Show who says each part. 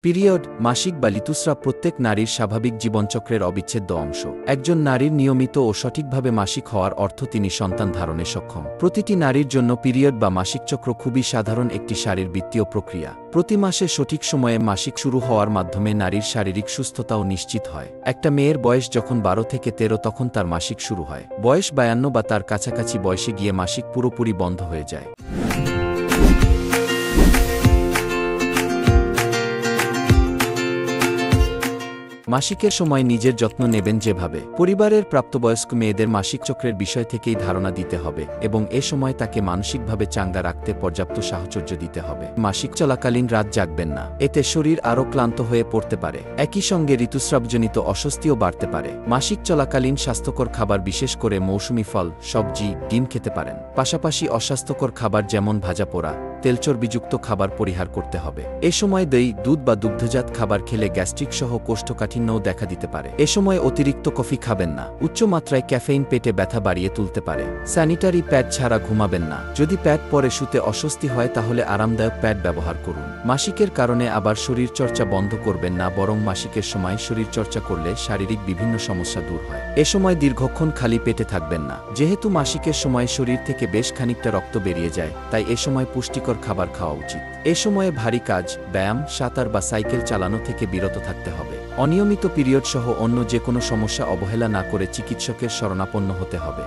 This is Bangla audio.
Speaker 1: পিরিয়ড, মাসিক বা ঋতুস্রাব প্রত্যেক নারীর স্বাভাবিক জীবনচক্রের অবিচ্ছেদ্য অংশ। একজন নারীর নিয়মিত ও সঠিকভাবে মাসিক হওয়ার অর্থ তিনি সন্তান ধারণে সক্ষম। প্রতিটি নারীর জন্য পিরিয়ড বা মাসিক চক্র খুবই সাধারণ একটি শারীরবৃত্তীয় প্রক্রিয়া। প্রতি মাসে সঠিক সময়ে মাসিক শুরু হওয়ার মাধ্যমে নারীর শারীরিক সুস্থতাও নিশ্চিত হয়। একটা মেয়ের বয়স যখন 12 থেকে 13 তখন তার মাসিক শুরু হয়। বয়স 52 বা তার কাছাকাছি বয়সে গিয়ে মাসিক পুরোপুরি বন্ধ হয়ে যায়। মাসিকের সময় নিজের যত্ন নেবেন যেভাবে। পরিবারের প্রাপ্তবয়স্ক মেয়েদের মাসিক চক্রের বিষয় থেকেই ধারণা দিতে হবে এবং এ সময় তাকে মানসিকভাবে চাঙ্গা রাখতে পর্যাপ্ত সাহচর্য দিতে হবে। মাসিক চলাকালীন রাত জাগবেন না, এতে শরীর আরও ক্লান্ত হয়ে পড়তে পারে। একই সঙ্গে ঋতুস্রাবজনিত অস্বস্তিও বাড়তে পারে। মাসিক চলাকালীন স্বাস্থ্যকর খাবার, বিশেষ করে মৌসুমি ফল, সবজি, ডিম খেতে পারেন। পাশাপাশি অস্বাস্থ্যকর খাবার যেমন ভাজা পোড়া, তেলচর্বিযুক্ত খাবার পরিহার করতে হবে। এ সময় দই, দুধ বা দুগ্ধজাত খাবার খেলে গ্যাস্ট্রিক সহ কোষ্ঠকাঠিন্যও দেখা দিতে পারে। এ সময় অতিরিক্ত কফি খাবেন না, উচ্চ মাত্রায় ক্যাফেইন পেটে ব্যথা বাড়িয়ে তুলতে পারে। স্যানিটারি প্যাড ছাড়া ঘুমাবেন না। যদি প্যাড পরে শুতে অস্বস্তি হয় তাহলে আরামদায়ক প্যাড ব্যবহার করুন। মাসিকের কারণে আবার শরীরচর্চা বন্ধ করবেন না, বরং মাসিকের সময় শরীরচর্চা করলে শারীরিক বিভিন্ন সমস্যা দূর হয়। এ সময় দীর্ঘক্ষণ খালি পেটে থাকবেন না। যেহেতু মাসিকের সময় শরীর থেকে বেশ খানিকটা রক্ত বেরিয়ে যায়, তাই এ সময় পুষ্টিকর খাবার খাওয়া উচিত। এ সময়ে ভারী কাজ, ব্যায়াম, সাঁতার বা সাইকেল চালানো থেকে বিরত থাকতে হবে। অনিয়মিত পিরিয়ড সহ অন্য যে কোনো সমস্যা অবহেলা না করে চিকিৎসকের শরণাপন্ন হতে হবে।